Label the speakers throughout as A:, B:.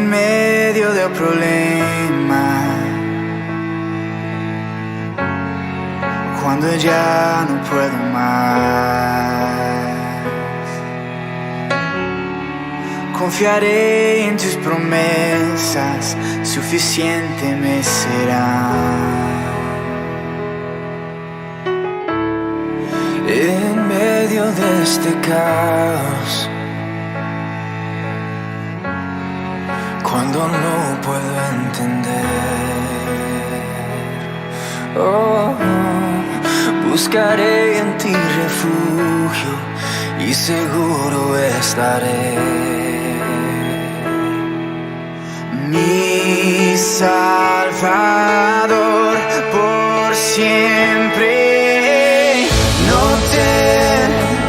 A: en medio del problema, cuando ya no puedo más. Confiaré en tus promesas, suficiente me será. En medio de este caos, cuando no puedo entender, buscaré en ti refugio y seguro estaré. Mi Salvador por siempre. No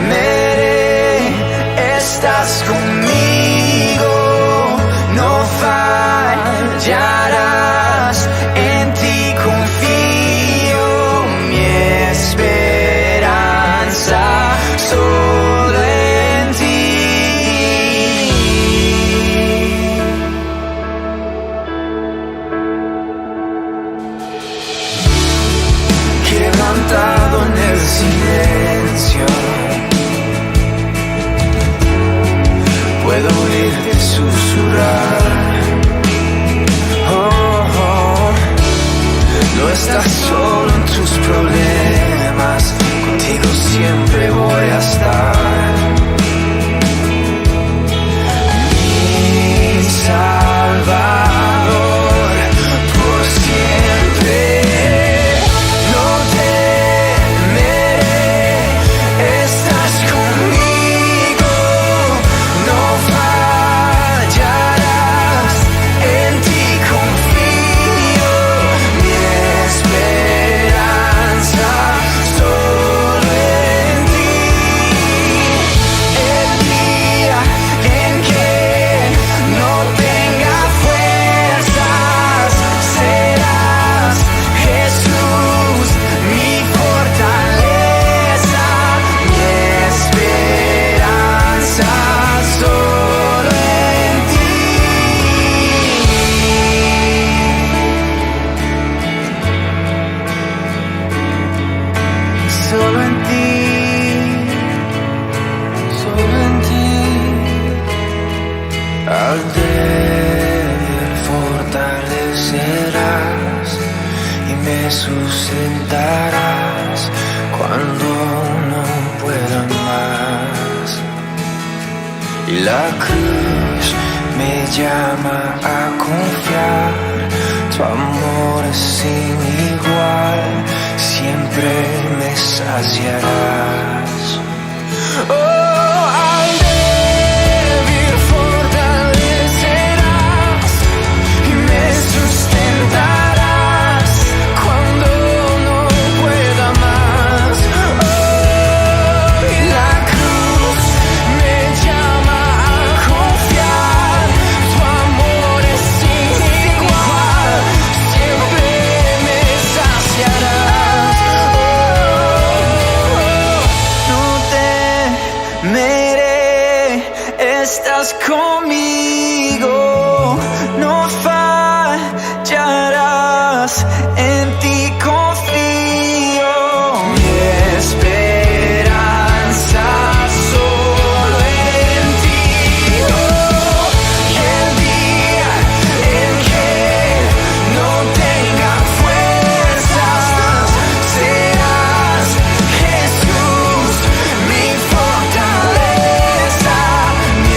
A: temeré, estás conmigo, no fallarás, en ti confío, mi esperanza solo en ti. Quebrantado en el silencio, puedo oírte susurrar. No estás solo en tus problemas, contigo siempre voy a estar. Mi Salvador por siempre. No temeré, estás conmigo, no fallarás, en ti confío, mi esperanza solo en ti. El día en que no tenga fuerzas, serás Jesús, mi fortaleza, mi esperanza solo en ti. Solo en ti, solo en ti. Al débil fortalecerás y me sustentarás cuando no pueda más. Y la cruz me llama a confiar, tu amor es sin igual, siempre me saciarás. Al débil fortalecerás y me sustentarás cuando no pueda más. Y la cruz me llama a confiar, tu amor es sin igual, siempre me saciarás. No temeré, estás conmigo, no fallarás, en ti confío, mi esperanza solo en ti. Y el día en que no tenga fuerzas, serás Jesús, mi fortaleza, mi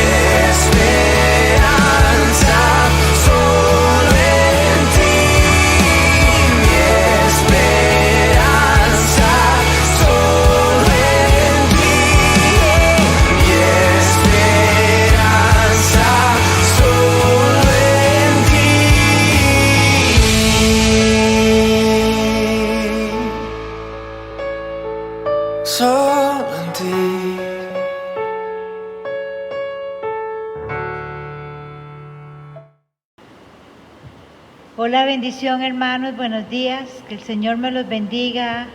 A: esperanza solo en ti. Mi esperanza solo en ti. Mi esperanza solo en ti. Solo en ti.
B: Hola, bendición hermanos, buenos días, que el Señor me los bendiga.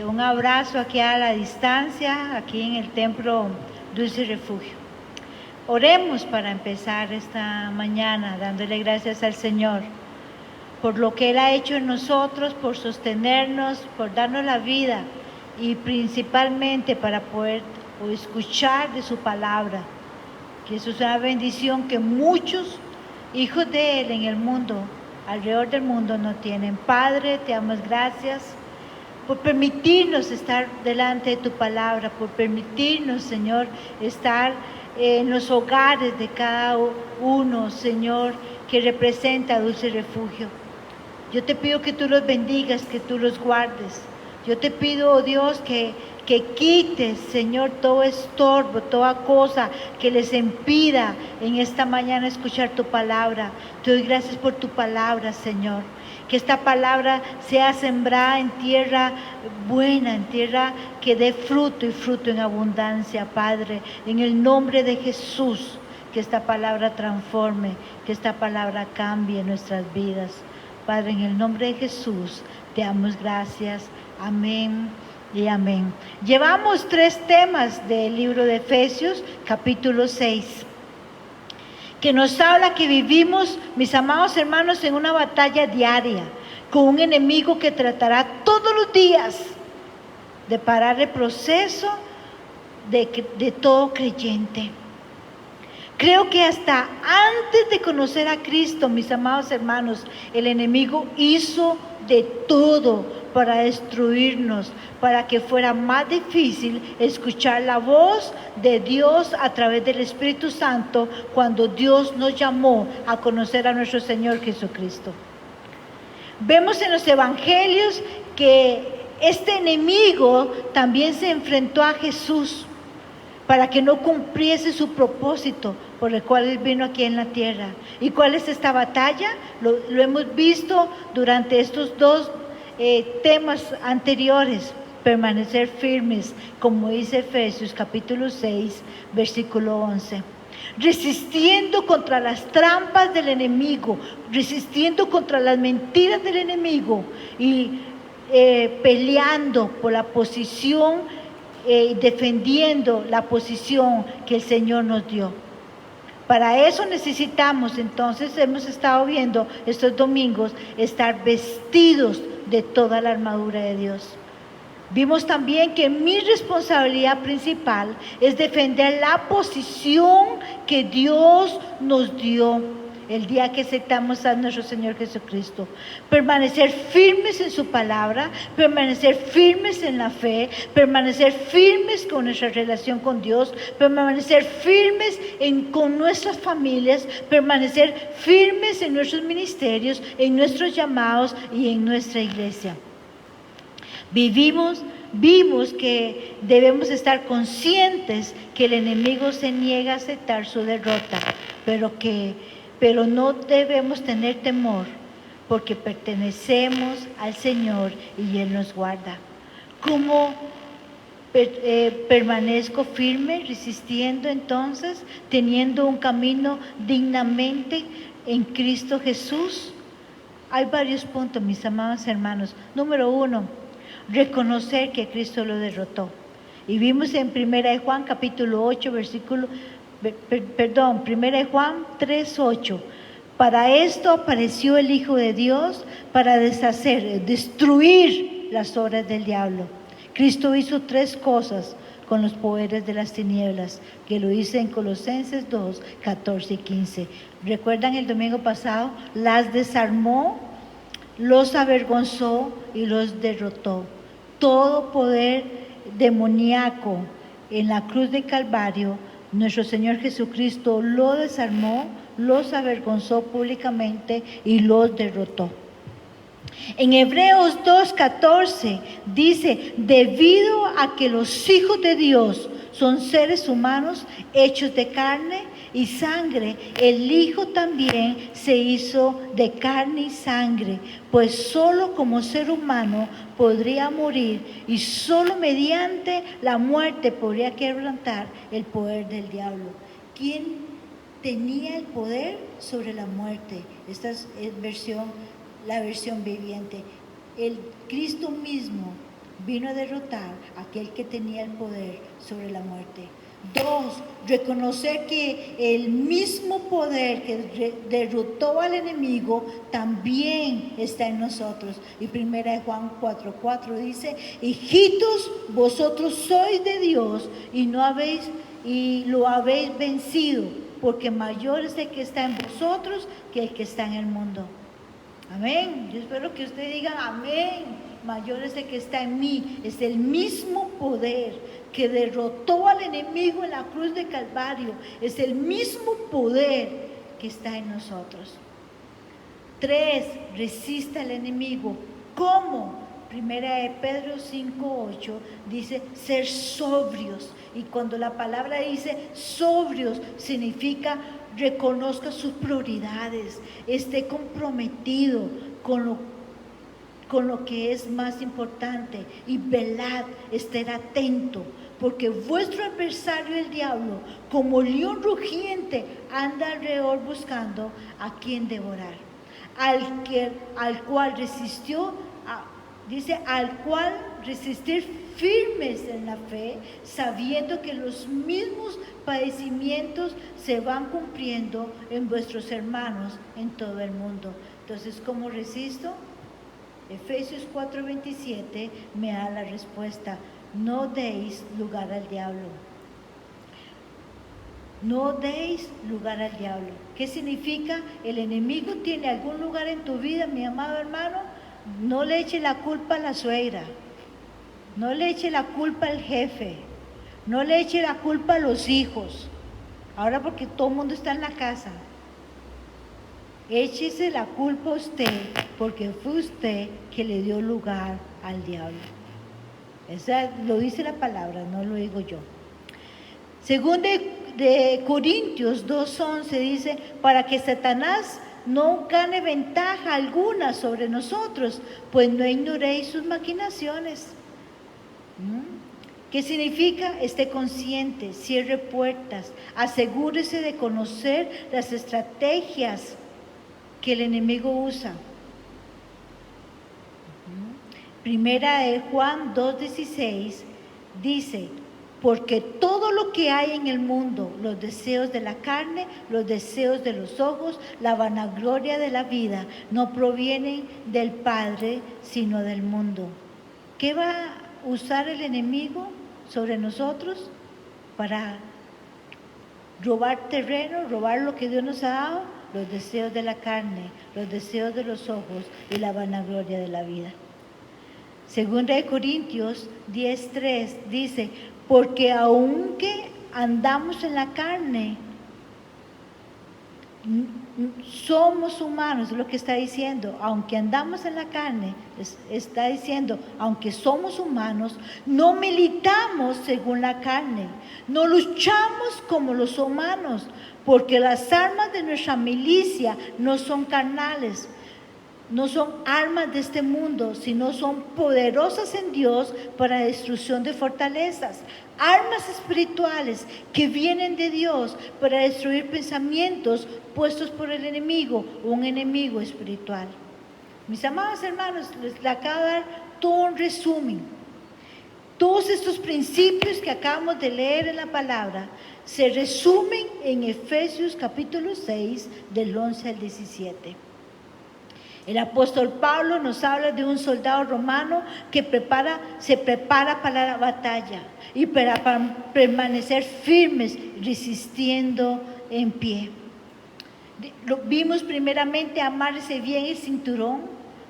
B: Un abrazo aquí a la distancia, aquí en el templo Dulce Refugio. Oremos para empezar esta mañana dándole gracias al Señor por lo que Él ha hecho en nosotros, por sostenernos, por darnos la vida y principalmente para poder escuchar de su palabra, que eso es una bendición que muchos hijos de Él en el mundo, alrededor del mundo, no tienen. Padre, te damos gracias por permitirnos estar delante de tu palabra, por permitirnos, Señor, estar en los hogares de cada uno, Señor, que representa Dulce Refugio. Yo te pido que tú los bendigas, que tú los guardes. Yo te pido, oh Dios, que quites, Señor, todo estorbo, toda cosa que les impida en esta mañana escuchar tu palabra. Te doy gracias por tu palabra, Señor. Que esta palabra sea sembrada en tierra buena, en tierra que dé fruto y fruto en abundancia, Padre. En el nombre de Jesús, que esta palabra transforme, que esta palabra cambie nuestras vidas. Padre, en el nombre de Jesús, te damos gracias. Amén y amén. Llevamos 3 temas del libro de Efesios, capítulo 6, que nos habla que vivimos, mis amados hermanos, en una batalla diaria, con un enemigo que tratará todos los días de parar el proceso de todo creyente. Creo que hasta antes de conocer a Cristo, mis amados hermanos, el enemigo hizo de todo para destruirnos, para que fuera más difícil escuchar la voz de Dios a través del Espíritu Santo cuando Dios nos llamó a conocer a nuestro Señor Jesucristo. Vemos en los evangelios que este enemigo también se enfrentó a Jesús para que no cumpliese su propósito por el cual Él vino aquí en la tierra. ¿Y cuál es esta batalla? Lo hemos visto durante estos 2 temas anteriores. Permanecer firmes, como dice Efesios capítulo 6, versículo 11. Resistiendo contra las trampas del enemigo, resistiendo contra las mentiras del enemigo y peleando por la posición, defendiendo la posición que el Señor nos dio. Para eso necesitamos, entonces, hemos estado viendo estos domingos, estar vestidos de toda la armadura de Dios. Vimos también que mi responsabilidad principal es defender la posición que Dios nos dio el día que aceptamos a nuestro Señor Jesucristo. Permanecer firmes en su palabra, permanecer firmes en la fe, permanecer firmes con nuestra relación con Dios, permanecer firmes con nuestras familias, permanecer firmes en nuestros ministerios, en nuestros llamados y en nuestra iglesia. Vimos que debemos estar conscientes que el enemigo se niega a aceptar su derrota, pero no debemos tener temor, porque pertenecemos al Señor y Él nos guarda. ¿Cómo permanezco firme, resistiendo entonces, teniendo un camino dignamente en Cristo Jesús? Hay varios puntos, mis amados hermanos. Número 1, reconocer que Cristo lo derrotó. Y vimos en 1 Juan capítulo 8, Primera de Juan 3:8. Para esto apareció el Hijo de Dios, para destruir las obras del diablo. Cristo hizo 3 cosas con los poderes de las tinieblas, que lo hice en Colosenses 2, 14 y 15. ¿Recuerdan el domingo pasado? Las desarmó, los avergonzó y los derrotó. Todo poder demoníaco en la cruz de Calvario, nuestro Señor Jesucristo lo desarmó, los avergonzó públicamente y los derrotó. En Hebreos 2:14 dice, debido a que los hijos de Dios son seres humanos hechos de carne y sangre, el Hijo también se hizo de carne y sangre, pues solo como ser humano podría morir y solo mediante la muerte podría quebrantar el poder del diablo. ¿Quién tenía el poder sobre la muerte? Esta es la versión viviente. El Cristo mismo vino a derrotar a aquel que tenía el poder sobre la muerte. 2, reconocer que el mismo poder que derrotó al enemigo también está en nosotros. Y 1 Juan 4:4 dice: hijitos, vosotros sois de Dios y lo habéis vencido, porque mayor es el que está en vosotros que el que está en el mundo. Amén. Yo espero que usted diga amén. Mayor es el que está en mí. Es el mismo poder que derrotó al enemigo en la cruz de Calvario. Es el mismo poder que está en nosotros. 3, resista al enemigo. ¿Cómo? 1 Pedro 5:8 dice ser sobrios. Y cuando la palabra dice sobrios, significa reconozca sus prioridades, esté comprometido con lo que es más importante, y velad, estar atento, porque vuestro adversario el diablo, como león rugiente, anda alrededor buscando a quien devorar, al cual resistir firmes en la fe, sabiendo que los mismos padecimientos se van cumpliendo en vuestros hermanos en todo el mundo. Entonces, ¿cómo resisto? Efesios 4:27 me da la respuesta: no deis lugar al diablo. No deis lugar al diablo. ¿Qué significa? El enemigo tiene algún lugar en tu vida, mi amado hermano. No le eche la culpa a la suegra, no le eche la culpa al jefe, no le eche la culpa a los hijos, ahora porque todo el mundo está en la casa. Échese la culpa a usted, porque fue usted que le dio lugar al diablo. Esa lo dice la palabra, no lo digo yo. Según de Corintios 2:11 dice: para que Satanás no gane ventaja alguna sobre nosotros, pues no ignoréis sus maquinaciones. ¿Qué significa? Esté consciente, cierre puertas, asegúrese de conocer las estrategias que el enemigo usa. Primera de Juan 2:16 dice: porque todo lo que hay en el mundo, los deseos de la carne, los deseos de los ojos, la vanagloria de la vida, no provienen del Padre, sino del mundo. ¿Qué va a usar el enemigo sobre nosotros? Para robar terreno, robar lo que Dios nos ha dado, los deseos de la carne, los deseos de los ojos y la vanagloria de la vida. Segunda de Corintios 10:3 dice: porque aunque andamos en la carne, somos humanos, es lo que está diciendo. Aunque andamos en la carne, está diciendo, aunque somos humanos, no militamos según la carne, no luchamos como los humanos, porque las armas de nuestra milicia no son carnales, no son armas de este mundo, sino son poderosas en Dios para destrucción de fortalezas, armas espirituales que vienen de Dios para destruir pensamientos puestos por el enemigo, un enemigo espiritual. Mis amados hermanos, les acabo de dar todo un resumen. Todos estos principios que acabamos de leer en la palabra se resumen en Efesios capítulo 6, del 11 al 17. El apóstol Pablo nos habla de un soldado romano que se prepara para la batalla y para permanecer firmes, resistiendo en pie. Lo vimos primeramente: amárrese bien el cinturón,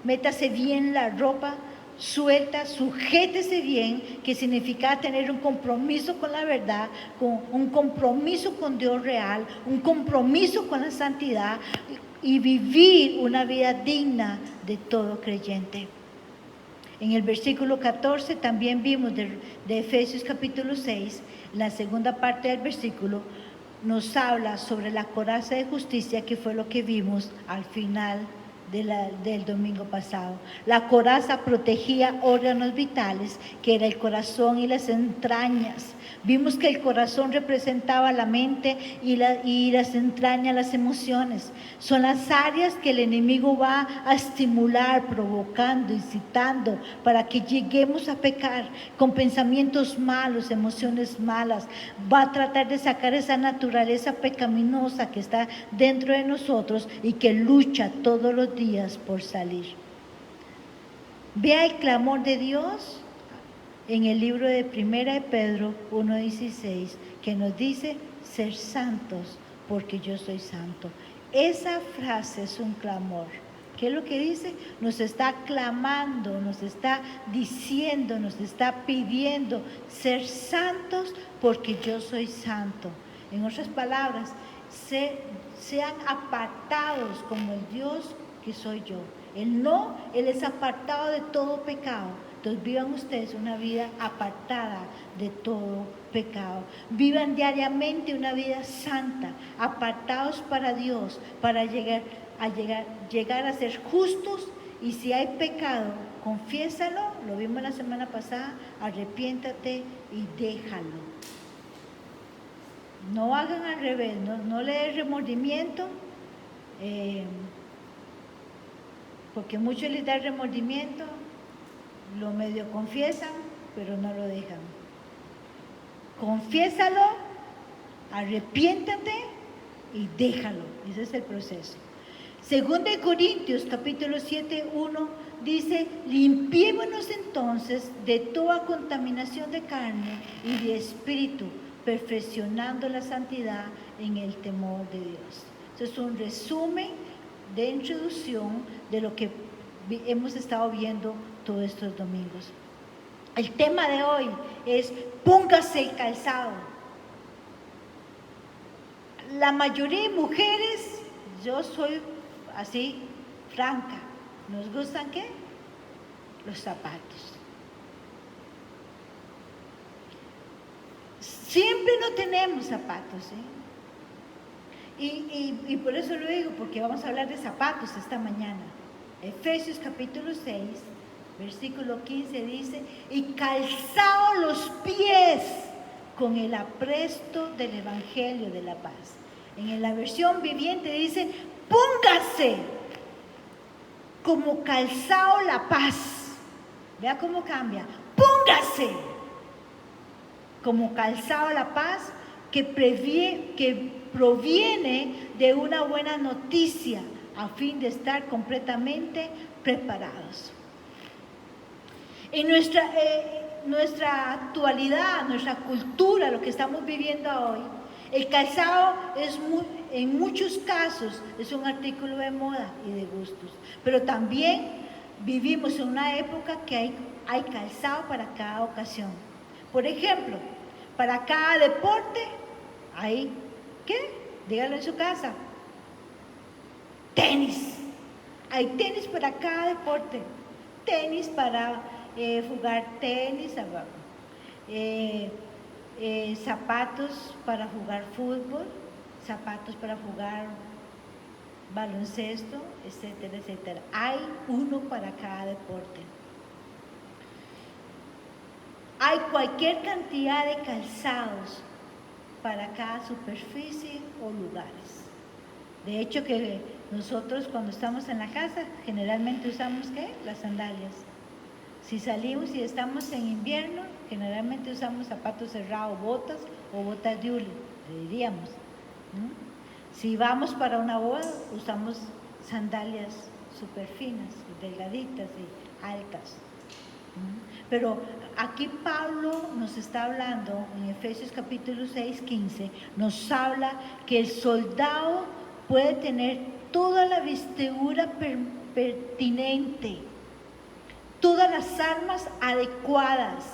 B: métase bien la ropa, suelta, sujétese bien, que significa tener un compromiso con la verdad, un compromiso con Dios real, un compromiso con la santidad, y vivir una vida digna de todo creyente. En el versículo 14 también vimos de Efesios capítulo 6, la segunda parte del versículo nos habla sobre la coraza de justicia, que fue lo que vimos al final del domingo pasado. La coraza protegía órganos vitales, que era el corazón y las entrañas. Vimos que el corazón representaba la mente y las entrañas, las emociones. Son las áreas que el enemigo va a estimular, provocando, incitando, para que lleguemos a pecar con pensamientos malos, emociones malas. Va a tratar de sacar esa naturaleza pecaminosa que está dentro de nosotros y que lucha todos los días por salir. Vea el clamor de Dios en el libro de Primera de Pedro 1:16, que nos dice: ser santos porque yo soy santo. Esa frase es un clamor. ¿Qué es lo que dice? Nos está clamando, nos está diciendo, nos está pidiendo ser santos porque yo soy santo. En otras palabras, sean apartados como el Dios que soy yo. Él es apartado de todo pecado. Entonces vivan ustedes una vida apartada de todo pecado. Vivan diariamente una vida santa, apartados para Dios, para llegar a ser justos. Y si hay pecado, confiésalo, lo vimos la semana pasada, arrepiéntate y déjalo. No hagan al revés, no le den remordimiento, porque muchos les da remordimiento, lo medio confiesan, pero no lo dejan. Confiésalo, arrepiéntate y déjalo. Ese es el proceso. Segunda de Corintios, capítulo 7:1, dice: limpiémonos entonces de toda contaminación de carne y de espíritu, perfeccionando la santidad en el temor de Dios. Eso es un resumen de introducción de lo que hemos estado viendo todos estos domingos. El tema de hoy es: póngase el calzado. La mayoría de mujeres, yo soy así franca, ¿nos gustan qué? Los zapatos. Siempre no tenemos zapatos, y por eso lo digo, porque vamos a hablar de zapatos esta mañana. Efesios capítulo 6, versículo 15 dice: y calzaos los pies con el apresto del evangelio de la paz. En la versión viviente dice: póngase como calzado la paz. Vea cómo cambia. Póngase como calzado la paz, que proviene de una buena noticia, a fin de estar completamente preparados. En nuestra actualidad, nuestra cultura, lo que estamos viviendo hoy, el calzado en muchos casos es un artículo de moda y de gustos, pero también vivimos en una época que hay calzado para cada ocasión. Por ejemplo, para cada deporte hay, ¿qué? Dígalo en su casa. Tenis. Hay tenis para cada deporte. Tenis para jugar tenis, zapatos para jugar fútbol, zapatos para jugar baloncesto, etcétera, etcétera. Hay uno para cada deporte. Hay cualquier cantidad de calzados para cada superficie o lugares. De hecho, que nosotros cuando estamos en la casa generalmente usamos ¿qué? Las sandalias. Si salimos y estamos en invierno, generalmente usamos zapatos cerrados, botas o botas de hule, le diríamos. Si vamos para una boda, usamos sandalias súper finas, delgaditas y altas. Pero aquí Pablo nos está hablando, en Efesios capítulo 6, 15, nos habla que el soldado puede tener toda la vestidura pertinente, todas las armas adecuadas,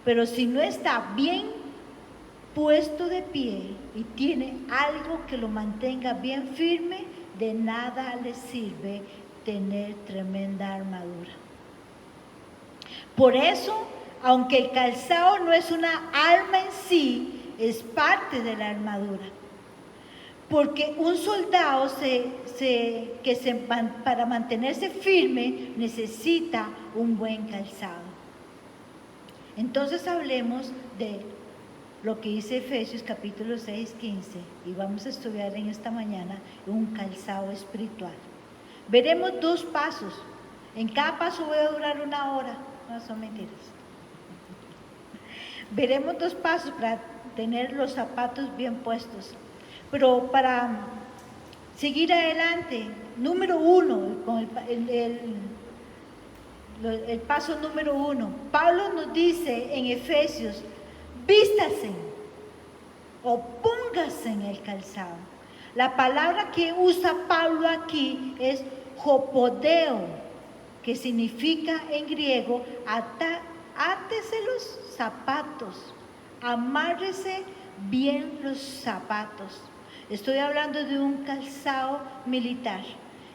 B: pero si no está bien puesto de pie y tiene algo que lo mantenga bien firme, de nada le sirve tener tremenda armadura. Por eso, aunque el calzado no es una arma en sí, es parte de la armadura. Porque un soldado para mantenerse firme necesita un buen calzado. Entonces hablemos de lo que dice Efesios capítulo 6, 15, y vamos a estudiar en esta mañana un calzado espiritual. Veremos 2 pasos. En cada paso voy a durar 1 hora, no son mentiras. Veremos 2 pasos para tener los zapatos bien puestos. Pero para seguir adelante, número 1, con el paso número 1, Pablo nos dice en Efesios, vístase o póngase en el calzado. La palabra que usa Pablo aquí es jopodeo, que significa en griego átese los zapatos, amárrese bien los zapatos. Estoy hablando de un calzado militar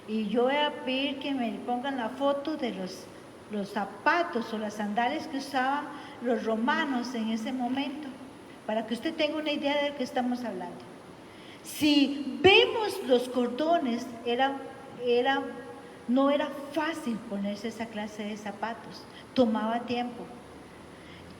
B: y yo voy a pedir que me pongan la foto de los zapatos o las sandalias que usaban los romanos en ese momento, para que usted tenga una idea de lo que estamos hablando. Si vemos los cordones, no era fácil ponerse esa clase de zapatos, tomaba tiempo.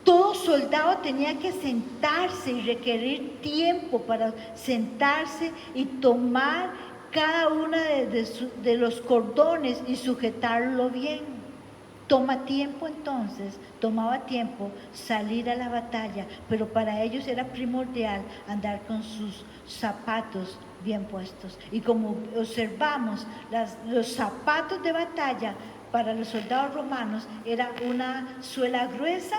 B: Todo soldado tenía que sentarse y requerir tiempo para sentarse y tomar cada uno de los cordones y sujetarlo bien. Tomaba tiempo salir a la batalla, pero para ellos era primordial andar con sus zapatos bien puestos. Y como observamos, los zapatos de batalla para los soldados romanos era una suela gruesa,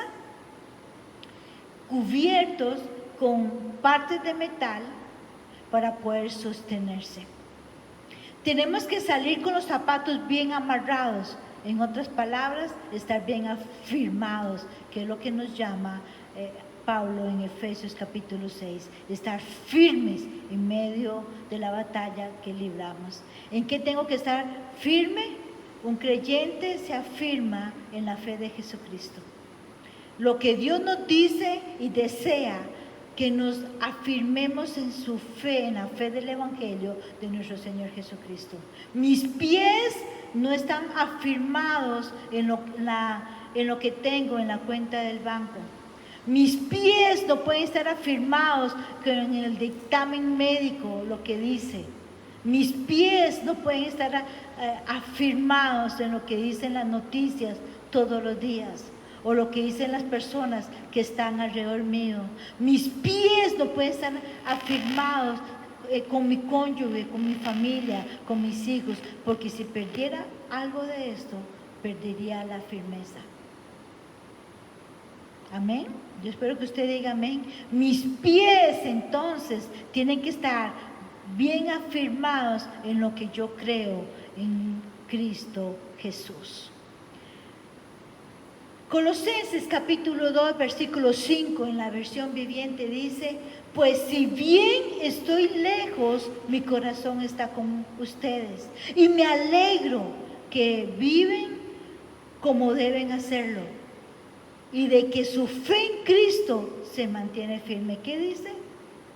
B: cubiertos con partes de metal para poder sostenerse. Tenemos que salir con los zapatos bien amarrados, en otras palabras, estar bien afirmados, que es lo que nos llama Pablo en Efesios capítulo 6, estar firmes en medio de la batalla que libramos. ¿En qué tengo que estar firme? Un creyente se afirma en la fe de Jesucristo. Lo que Dios nos dice y desea que nos afirmemos en su fe, en la fe del Evangelio de nuestro Señor Jesucristo. Mis pies no están afirmados en lo que tengo en la cuenta del banco. Mis pies no pueden estar afirmados en el dictamen médico, lo que dice. Mis pies no pueden estar afirmados en lo que dicen las noticias todos los días, o lo que dicen las personas que están alrededor mío. Mis pies no pueden estar afirmados con mi cónyuge, con mi familia, con mis hijos, porque si perdiera algo de esto, perdería la firmeza. Amén. Yo espero que usted diga amén. Mis pies entonces tienen que estar bien afirmados en lo que yo creo en Cristo Jesús. Colosenses capítulo 2, versículo 5 en la versión viviente dice: pues si bien estoy lejos, mi corazón está con ustedes y me alegro que viven como deben hacerlo y de que su fe en Cristo se mantiene firme. ¿Qué dice?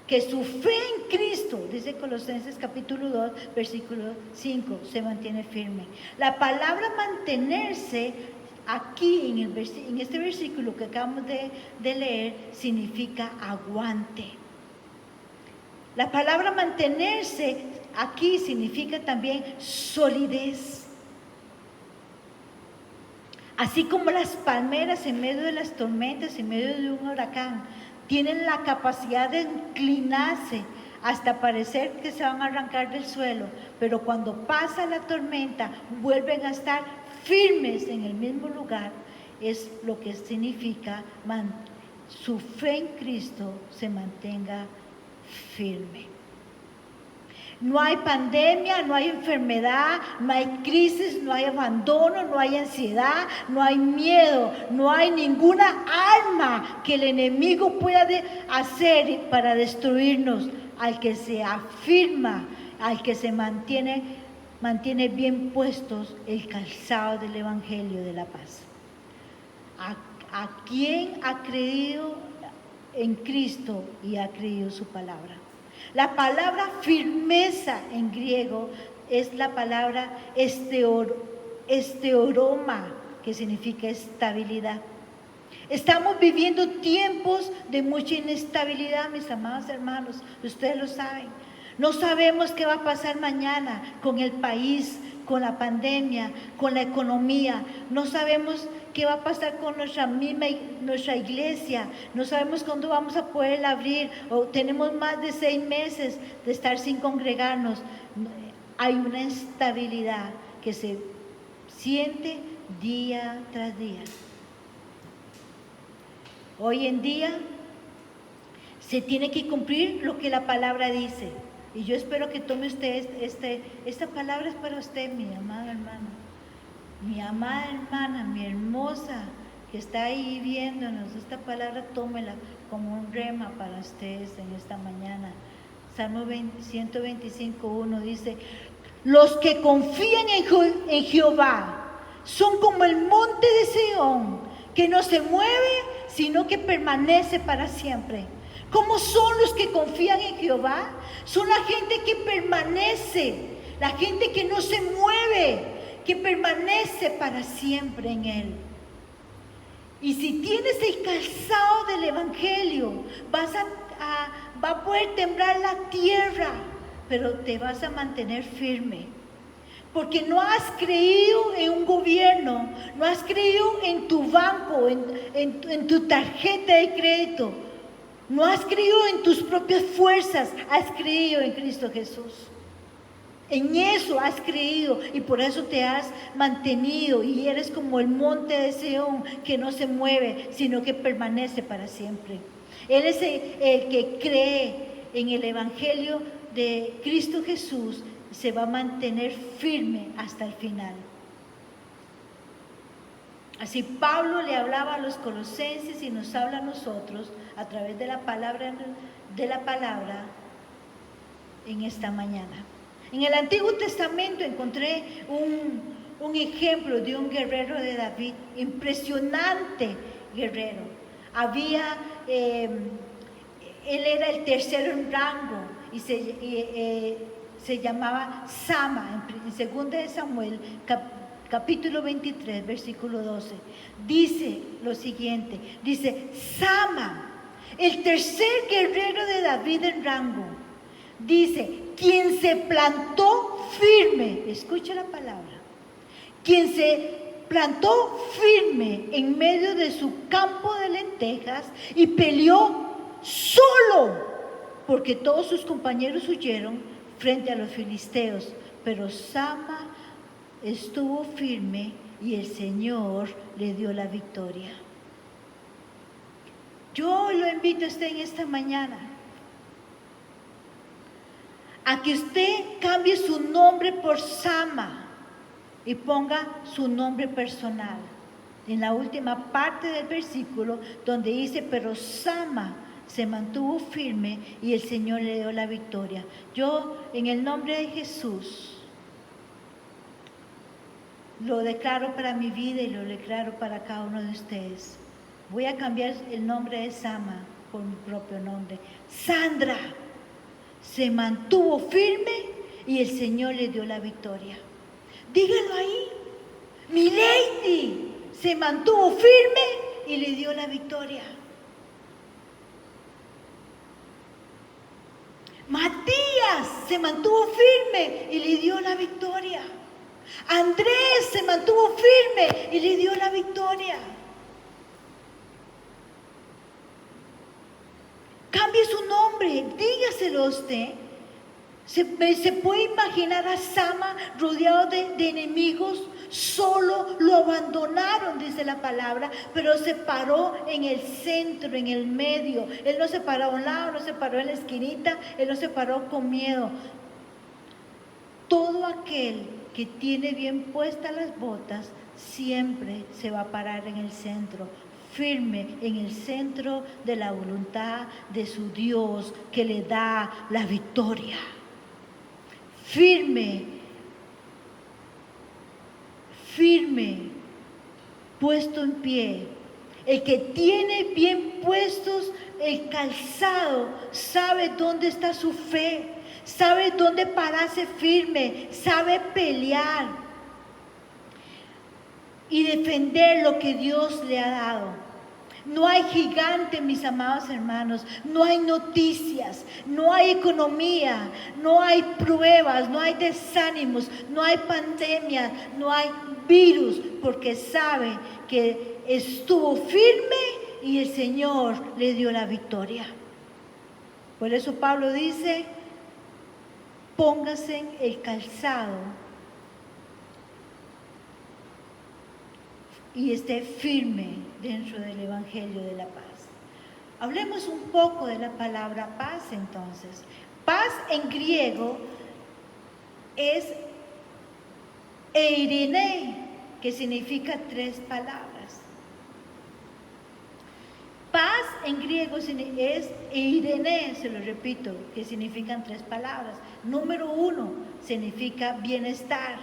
B: Que su fe en Cristo, dice Colosenses capítulo 2, versículo 5, se mantiene firme. La palabra mantenerse aquí en este versículo que acabamos de leer significa aguante. La palabra mantenerse aquí significa también solidez. Así como las palmeras en medio de las tormentas, en medio de un huracán, tienen la capacidad de inclinarse hasta parecer que se van a arrancar del suelo, pero cuando pasa la tormenta vuelven a estar firmes en el mismo lugar, es lo que significa su fe en Cristo se mantenga firme. No hay pandemia, no hay enfermedad, no hay crisis, no hay abandono, no hay ansiedad, no hay miedo, no hay ninguna arma que el enemigo pueda hacer para destruirnos. Al que se afirma, al que se mantiene bien puestos el calzado del Evangelio de la paz. ¿A quién ha creído en Cristo y ha creído su palabra? La palabra firmeza en griego es la palabra esteoroma, que significa estabilidad. Estamos viviendo tiempos de mucha inestabilidad, mis amados hermanos, ustedes lo saben. No sabemos qué va a pasar mañana con el país, con la pandemia, con la economía. No sabemos qué va a pasar con nuestra iglesia. No sabemos cuándo vamos a poder abrir, o tenemos más de 6 meses de estar sin congregarnos. Hay una instabilidad que se siente día tras día. Hoy en día se tiene que cumplir lo que la palabra dice. Y yo espero que tome usted esta palabra es para usted, mi amada hermana. Mi amada hermana, mi hermosa, que está ahí viéndonos. Esta palabra tómela como un rema para ustedes en esta mañana. Salmo 125:1 dice: los que confían en Jehová son como el monte de Sión, que no se mueve, sino que permanece para siempre. ¿Cómo son los que confían en Jehová? Son la gente que permanece, la gente que no se mueve, que permanece para siempre en Él. Y si tienes el calzado del Evangelio, va a poder temblar la tierra, pero te vas a mantener firme. Porque no has creído en un gobierno, no has creído en tu banco, en tu tarjeta de crédito. No has creído en tus propias fuerzas, has creído en Cristo Jesús. En eso has creído y por eso te has mantenido y eres como el monte de Sión que no se mueve, sino que permanece para siempre. Él es el que cree en el Evangelio de Cristo Jesús, se va a mantener firme hasta el final. Así Pablo le hablaba a los colosenses y nos habla a nosotros a través de la palabra en esta mañana. En el Antiguo Testamento encontré un ejemplo de un guerrero de David, impresionante guerrero. Él era el tercero en rango y se llamaba Sama. En 2 Samuel capítulo 23, versículo 12, dice lo siguiente, dice: Sama, el tercer guerrero de David en rango, dice, quien se plantó firme, escucha la palabra, quien se plantó firme en medio de su campo de lentejas y peleó solo, porque todos sus compañeros huyeron frente a los filisteos, pero Sama estuvo firme y el Señor le dio la victoria. Yo lo invito a usted en esta mañana a que usted cambie su nombre por Sama y ponga su nombre personal. En la última parte del versículo donde dice, pero Sama se mantuvo firme y el Señor le dio la victoria. Yo, en el nombre de Jesús, lo declaro para mi vida y lo declaro para cada uno de ustedes. Voy a cambiar el nombre de Sama por mi propio nombre. Sandra se mantuvo firme y el Señor le dio la victoria. Díganlo ahí. Mi Lady se mantuvo firme y le dio la victoria. Matías se mantuvo firme y le dio la victoria. Andrés se mantuvo firme y le dio la victoria. Cambie su nombre, dígaselo a usted. Se puede imaginar a Sama rodeado de enemigos, solo lo abandonaron, dice la palabra, pero se paró en el centro, en el medio. Él no se paró a un lado, no se paró en la esquinita, él no se paró con miedo. Todo aquel que tiene bien puestas las botas siempre se va a parar en el centro, firme en el centro de la voluntad de su Dios que le da la victoria. Firme, puesto en pie. El que tiene bien puestos el calzado, sabe dónde está su fe, sabe dónde pararse firme, sabe pelear y defender lo que Dios le ha dado. No hay gigante, mis amados hermanos, no hay noticias, no hay economía, no hay pruebas, no hay desánimos, no hay pandemia, no hay virus, porque sabe que estuvo firme y el Señor le dio la victoria. Por eso Pablo dice, póngase el calzado y esté firme dentro del Evangelio de la paz. Hablemos un poco de la palabra paz entonces. Paz en griego es eirene, que significa 3 palabras. Paz en griego es eirene, se lo repito, que significan 3 palabras. Número 1 significa bienestar.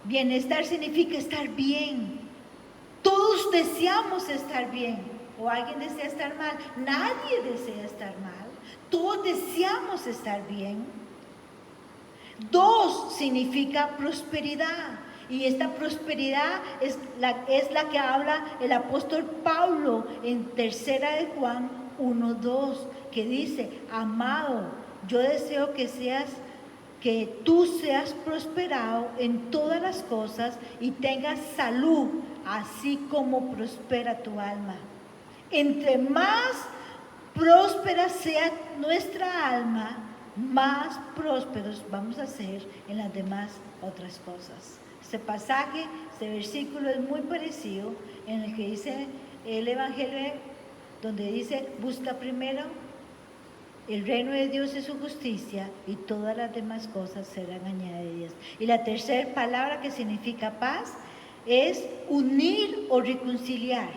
B: Bienestar significa estar bien. Todos deseamos estar bien, o alguien desea estar mal. Nadie desea estar mal. Todos deseamos estar bien. 2 significa prosperidad, y esta prosperidad es la que habla el apóstol Pablo en 3 de Juan 1:2, que dice: amado, yo deseo que tú seas prosperado en todas las cosas y tengas salud, así como prospera tu alma. Entre más próspera sea nuestra alma, más prósperos vamos a ser en las demás otras cosas. Este pasaje, este versículo es muy parecido en el que dice el Evangelio, donde dice: busca primero el reino de Dios y su justicia, y todas las demás cosas serán añadidas. Y la tercera palabra que significa paz es unir o reconciliar.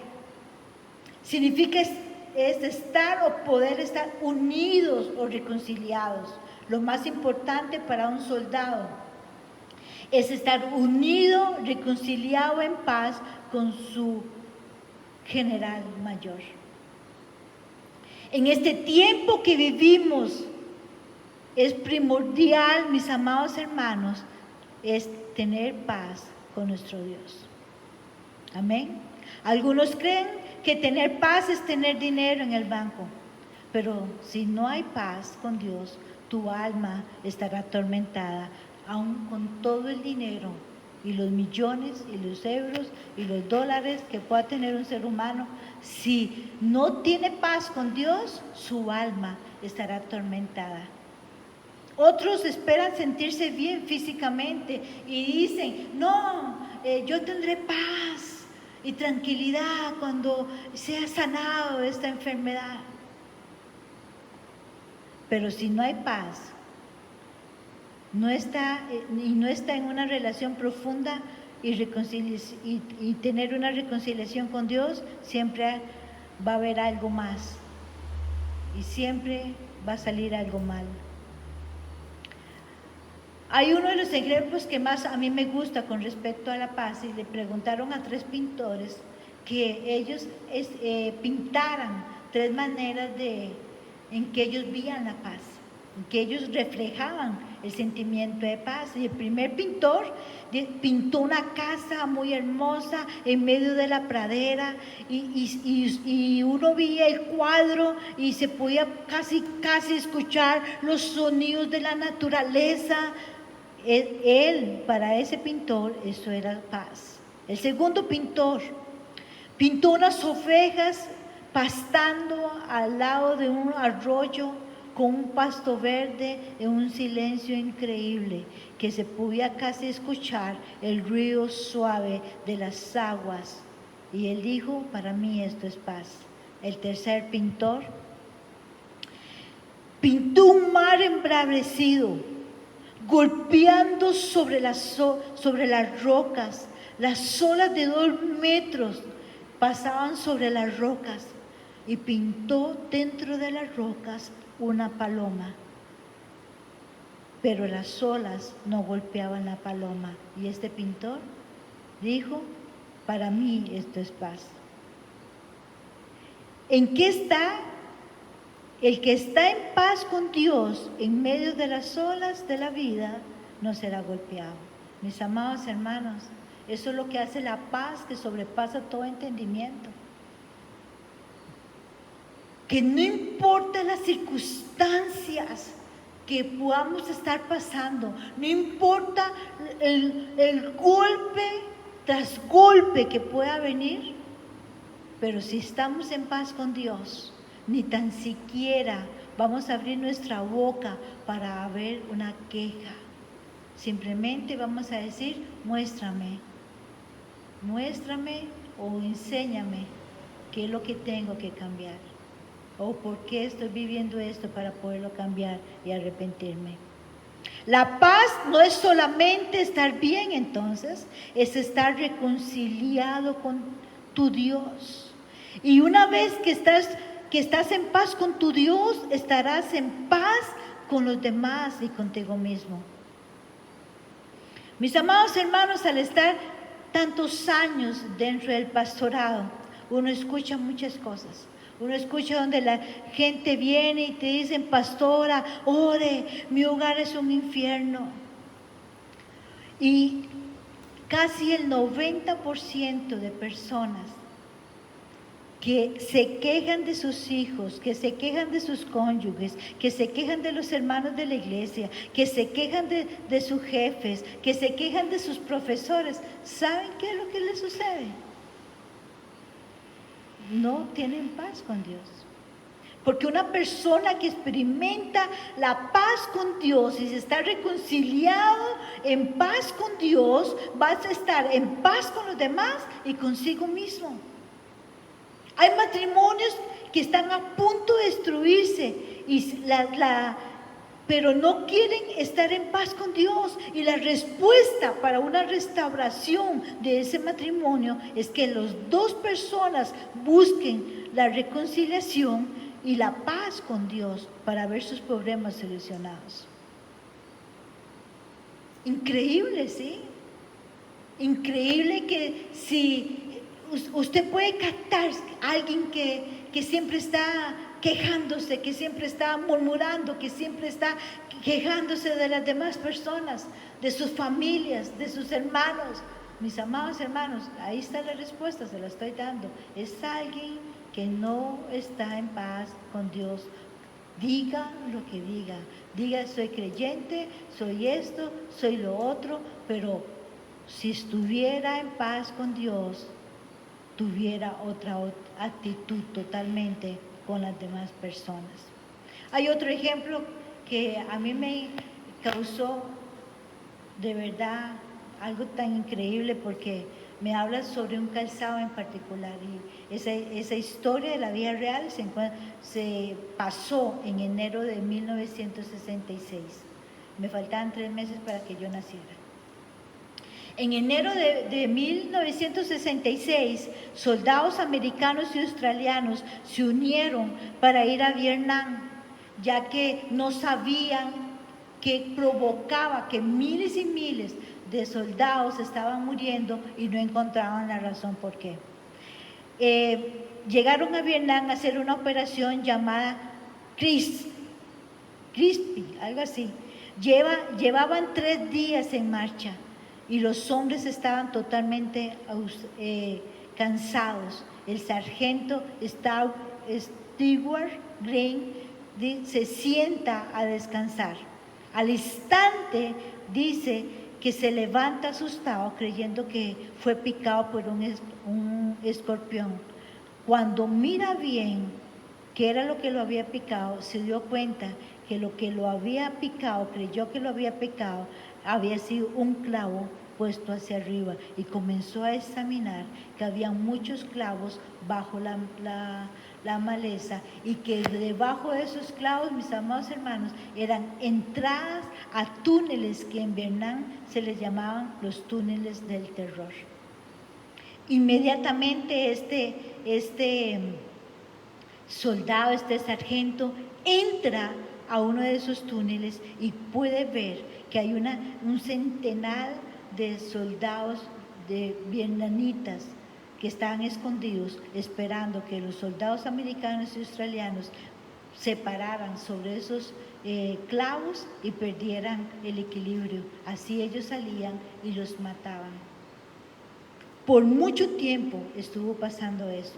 B: Significa es estar o poder estar unidos o reconciliados. Lo más importante para un soldado es estar unido, reconciliado en paz con su general mayor. En este tiempo que vivimos es primordial, mis amados hermanos, es tener paz con nuestro Dios. Amén. Algunos creen que tener paz es tener dinero en el banco, pero si no hay paz con Dios, tu alma estará atormentada, aun con todo el dinero y los millones y los euros y los dólares que pueda tener un ser humano. Si no tiene paz con Dios, su alma estará atormentada. Otros esperan sentirse bien físicamente y dicen: no, yo tendré paz y tranquilidad cuando sea sanado de esta enfermedad. Pero si no hay paz, no está en una relación profunda y tener una reconciliación con Dios, siempre va a haber algo más y siempre va a salir algo mal. Hay uno de los ejemplos que más a mí me gusta con respecto a la paz, y le preguntaron a 3 pintores que ellos pintaran 3 maneras en que ellos veían la paz, en que ellos reflejaban el sentimiento de paz. Y el primer pintor pintó una casa muy hermosa en medio de la pradera, y uno veía el cuadro y se podía casi escuchar los sonidos de la naturaleza. Para ese pintor, eso era paz. El segundo pintor pintó unas ovejas pastando al lado de un arroyo con un pasto verde en un silencio increíble, que se podía casi escuchar el ruido suave de las aguas. Y él dijo: para mí esto es paz. El tercer pintor pintó un mar embravecido, golpeando sobre las rocas. Las olas de 2 metros pasaban sobre las rocas, y pintó dentro de las rocas una paloma, pero las olas no golpeaban la paloma. Y este pintor dijo: para mí esto es paz. ¿En qué está El que está en paz con Dios en medio de las olas de la vida no será golpeado. Mis amados hermanos, eso es lo que hace la paz que sobrepasa todo entendimiento. Que no importa las circunstancias que podamos estar pasando, no importa el golpe tras golpe que pueda venir, pero si estamos en paz con Dios, ni tan siquiera vamos a abrir nuestra boca para haber una queja. Simplemente vamos a decir, muéstrame o enséñame qué es lo que tengo que cambiar o por qué estoy viviendo esto para poderlo cambiar y arrepentirme. La paz no es solamente estar bien entonces, es estar reconciliado con tu Dios. Y una vez que estás en paz con tu Dios, estarás en paz con los demás y contigo mismo. Mis amados hermanos, al estar tantos años dentro del pastorado, uno escucha muchas cosas. Uno escucha donde la gente viene y te dicen, pastora, ore, mi hogar es un infierno. Y casi el 90% de personas que se quejan de sus hijos, que se quejan de sus cónyuges, que se quejan de los hermanos de la iglesia, que se quejan de sus jefes, que se quejan de sus profesores, ¿saben qué es lo que les sucede? No tienen paz con Dios. Porque una persona que experimenta la paz con Dios y se está reconciliado en paz con Dios, va a estar en paz con los demás y consigo mismo. Hay matrimonios que están a punto de destruirse pero no quieren estar en paz con Dios. Y la respuesta para una restauración de ese matrimonio es que las dos personas busquen la reconciliación y la paz con Dios para ver sus problemas solucionados. Increíble, ¿sí? Increíble que si usted puede captar a alguien que siempre está quejándose, que siempre está murmurando, que siempre está quejándose de las demás personas, de sus familias, de sus hermanos. Mis amados hermanos, ahí está la respuesta, se la estoy dando. Es alguien que no está en paz con Dios. Diga lo que diga, soy creyente, soy esto, soy lo otro, pero si estuviera en paz con Dios, tuviera otra actitud totalmente con las demás personas. Hay otro ejemplo que a mí me causó de verdad algo tan increíble porque me habla sobre un calzado en particular y esa historia de la vida real se pasó en enero de 1966. Me faltaban 3 meses para que yo naciera. En enero de 1966, soldados americanos y australianos se unieron para ir a Vietnam, ya que no sabían qué provocaba que miles y miles de soldados estaban muriendo y no encontraban la razón por qué. Llegaron a Vietnam a hacer una operación llamada Crispy, algo así. Llevaban 3 días en marcha. Y los hombres estaban totalmente cansados. El sargento Stewart Green se sienta a descansar. Al instante dice que se levanta asustado creyendo que fue picado por un escorpión. Cuando mira bien qué era lo que lo había picado, se dio cuenta que lo que lo había picado, creyó que lo había picado, había sido un clavo puesto hacia arriba y comenzó a examinar que había muchos clavos bajo la maleza y que debajo de esos clavos, mis amados hermanos, eran entradas a túneles que en Vietnam se les llamaban los túneles del terror. Inmediatamente este soldado, este sargento, entra a uno de esos túneles y puede ver que hay un centenar de soldados vietnamitas que estaban escondidos esperando que los soldados americanos y australianos se pararan sobre esos clavos y perdieran el equilibrio. Así ellos salían y los mataban. Por mucho tiempo estuvo pasando eso.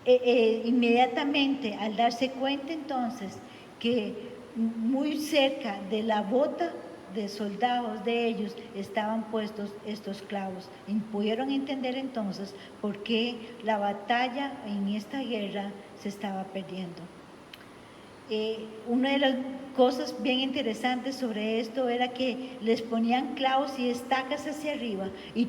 B: Inmediatamente, al darse cuenta entonces que muy cerca de la bota de soldados de ellos estaban puestos estos clavos, y pudieron entender entonces por qué la batalla en esta guerra se estaba perdiendo. Una de las cosas bien interesantes sobre esto era que les ponían clavos y estacas hacia arriba, y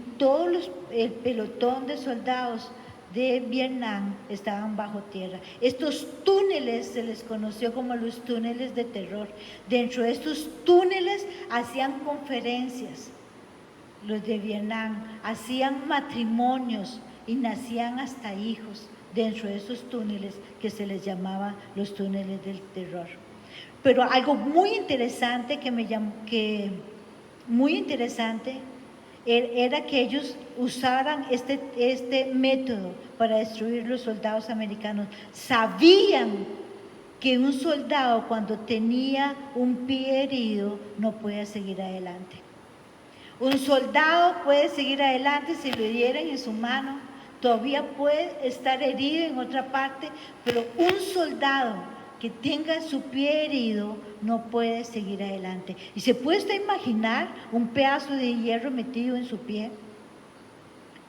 B: el pelotón de soldados de Vietnam estaban bajo tierra. Estos túneles se les conoció como los túneles de terror. Dentro de estos túneles hacían conferencias los de Vietnam, hacían matrimonios y nacían hasta hijos dentro de esos túneles que se les llamaba los túneles del terror. Pero algo muy interesante era que ellos usaran este método para destruir los soldados americanos. Sabían que un soldado, cuando tenía un pie herido, no puede seguir adelante. Un soldado puede seguir adelante si lo hieren en su mano, todavía puede estar herido en otra parte, pero un soldado que tenga su pie herido no puede seguir adelante. ¿Y se puede usted imaginar un pedazo de hierro metido en su pie?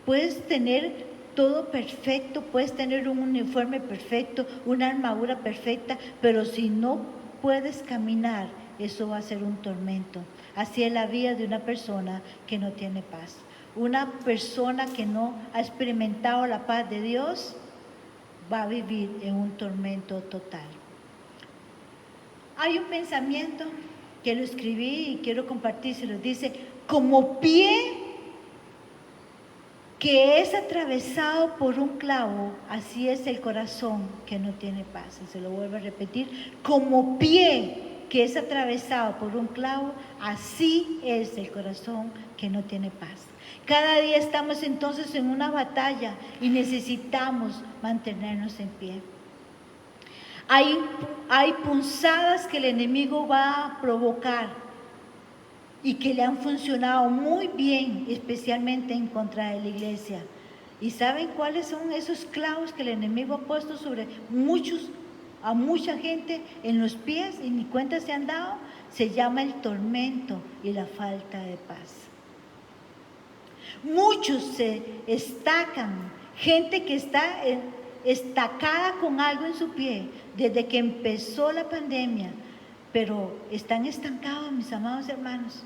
B: Puedes tener todo perfecto, puedes tener un uniforme perfecto, una armadura perfecta, pero si no puedes caminar, eso va a ser un tormento. Así es la vida de una persona que no tiene paz. Una persona que no ha experimentado la paz de Dios va a vivir en un tormento total. Hay un pensamiento que lo escribí y quiero compartírselo. Dice, como pie que es atravesado por un clavo, así es el corazón que no tiene paz. Y se lo vuelvo a repetir, como pie que es atravesado por un clavo, así es el corazón que no tiene paz. Cada día estamos entonces en una batalla y necesitamos mantenernos en pie. Hay punzadas que el enemigo va a provocar y que le han funcionado muy bien, especialmente en contra de la iglesia. ¿Y saben cuáles son esos clavos que el enemigo ha puesto sobre a mucha gente en los pies y ni cuenta se han dado? Se llama el tormento y la falta de paz. Muchos se estacan, gente que está estacada con algo en su pie desde que empezó la pandemia, pero están estancados, mis amados hermanos.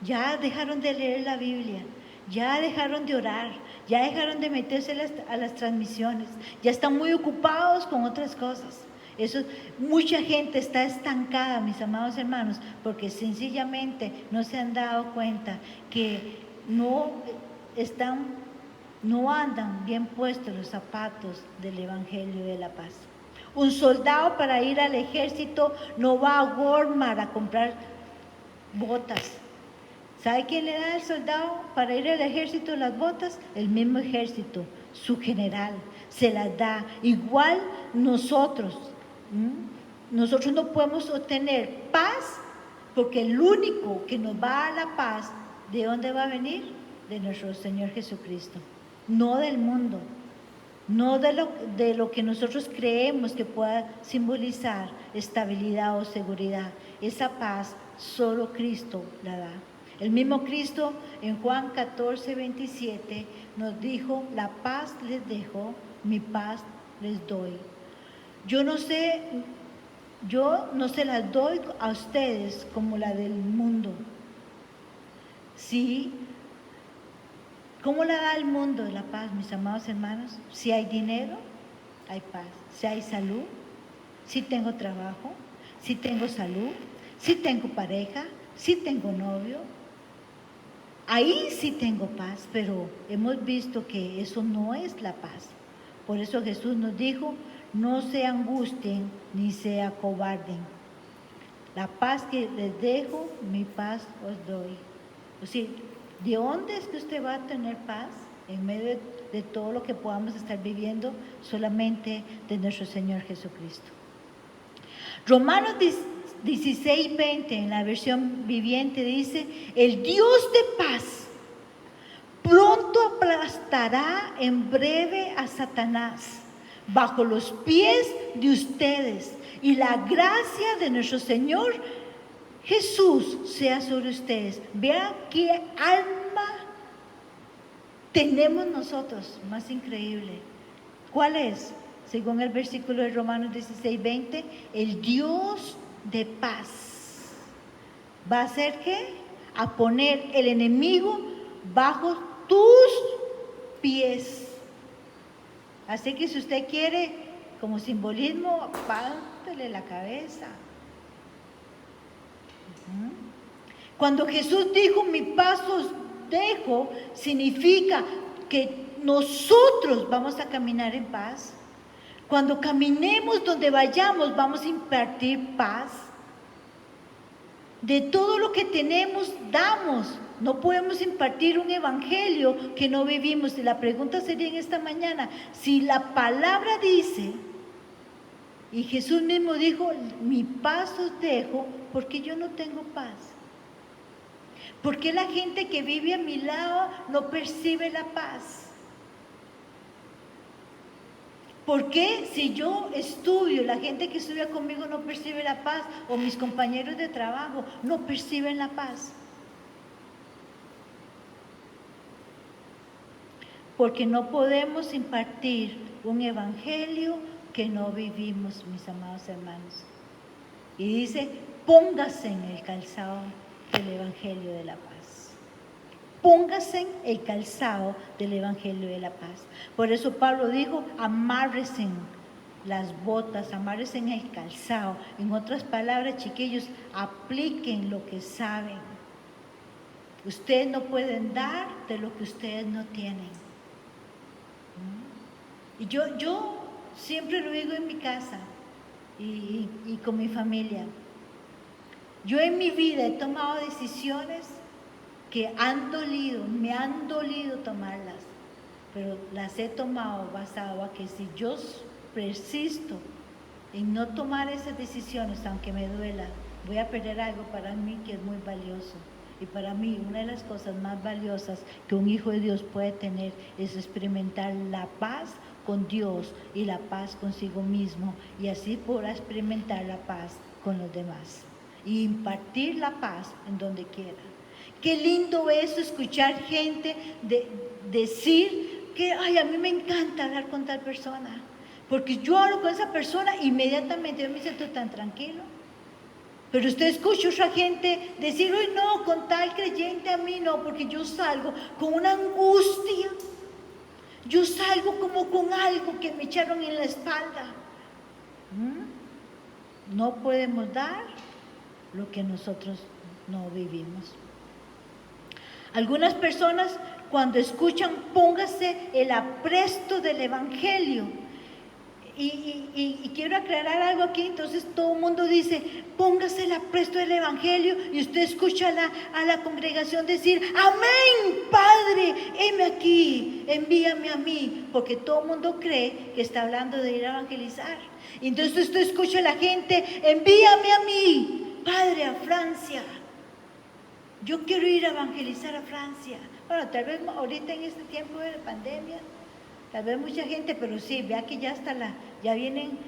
B: Ya dejaron de leer la Biblia, ya dejaron de orar, ya dejaron de meterse a las transmisiones, ya están muy ocupados con otras cosas. Mucha gente está estancada, mis amados hermanos, porque sencillamente no se han dado cuenta que no andan bien puestos los zapatos del Evangelio de la paz. Un soldado para ir al ejército no va a Walmart a comprar botas. ¿Sabe quién le da al soldado para ir al ejército las botas? El mismo ejército, su general, se las da. Igual nosotros no podemos obtener paz, porque el único que nos va a dar la paz, ¿de dónde va a venir? De nuestro Señor Jesucristo, no del mundo, no de lo que nosotros creemos que pueda simbolizar estabilidad o seguridad. Esa paz solo Cristo la da. El mismo Cristo en Juan 14:27 nos dijo, la paz les dejo, mi paz les doy. Yo no se las doy a ustedes como la del mundo. Sí. ¿Cómo la da el mundo la paz, mis amados hermanos? Si hay dinero, hay paz. Si hay salud, si tengo trabajo, si tengo salud, si tengo pareja, si tengo novio, ahí sí tengo paz, pero hemos visto que eso no es la paz. Por eso Jesús nos dijo, no se angustien ni se acobarden. La paz que les dejo, mi paz os doy. O sea, ¿de dónde es que usted va a tener paz? En medio de todo lo que podamos estar viviendo, solamente de nuestro Señor Jesucristo. Romanos 16:20 en la versión viviente dice: el Dios de paz pronto aplastará en breve a Satanás bajo los pies de ustedes, y la gracia de nuestro Señor Jesús sea sobre ustedes. Vean qué alma tenemos nosotros, más increíble. ¿Cuál es? Según el versículo de Romanos 16:20, el Dios de paz va a hacer ¿qué? A poner el enemigo bajo tus pies. Así que si usted quiere, como simbolismo, pántele la cabeza. Cuando Jesús dijo, mi paz os dejo, significa que nosotros vamos a caminar en paz. Cuando caminemos donde vayamos, vamos a impartir paz. De todo lo que tenemos, damos. No podemos impartir un evangelio que no vivimos. Y la pregunta sería en esta mañana, si la palabra dice, y Jesús mismo dijo, mi paz os dejo, ¿por qué yo no tengo paz? ¿Por qué la gente que vive a mi lado no percibe la paz? ¿Por qué si yo estudio, la gente que estudia conmigo no percibe la paz? O mis compañeros de trabajo no perciben la paz. Porque no podemos impartir un evangelio que no vivimos, mis amados hermanos. Y dice, póngase en el calzado del evangelio de la paz. Póngase el calzado del evangelio de la paz. Por eso Pablo dijo, amárresen las botas, amárrese en el calzado. En otras palabras, chiquillos, apliquen lo que saben. Ustedes no pueden dar de lo que ustedes no tienen. Y yo siempre lo digo en mi casa y con mi familia. Yo en mi vida he tomado decisiones que me han dolido tomarlas, pero las he tomado basado a que si yo persisto en no tomar esas decisiones, aunque me duela, voy a perder algo para mí que es muy valioso. Y para mí una de las cosas más valiosas que un hijo de Dios puede tener es experimentar la paz con Dios y la paz consigo mismo, y así podrá experimentar la paz con los demás y impartir la paz en donde quiera. Qué lindo es escuchar gente decir que, ay, a mí me encanta hablar con tal persona, porque yo hablo con esa persona inmediatamente yo me siento tan tranquilo. Pero usted escucha a otra gente decir, uy, no, con tal creyente a mí no, porque yo salgo con una angustia, yo salgo como con algo que me echaron en la espalda. No podemos dar lo que nosotros no vivimos. Algunas personas cuando escuchan, póngase el apresto del evangelio. Y quiero aclarar algo aquí. Entonces todo el mundo dice, póngase el apresto del evangelio, y usted escucha a la congregación decir, amén, Padre, heme aquí, envíame a mí, porque todo el mundo cree que está hablando de ir a evangelizar. Y entonces usted escucha a la gente, envíame a mí, Padre, a Francia. Yo quiero ir a evangelizar a Francia. Bueno, tal vez ahorita en este tiempo de pandemia, tal vez mucha gente, pero sí, vea que ya vienen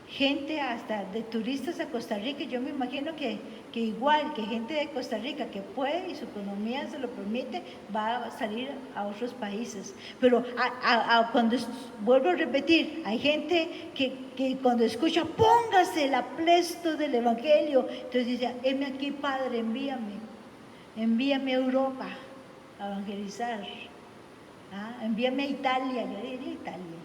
B: gente hasta de turistas a Costa Rica. Yo me imagino que igual que gente de Costa Rica que puede y su economía se lo permite, va a salir a otros países. Pero cuando vuelvo a repetir, hay gente que cuando escucha, póngase el apresto del evangelio, entonces dice, heme aquí, Padre, envíame a Europa a evangelizar. Envíame a Italia, yo diría Italia.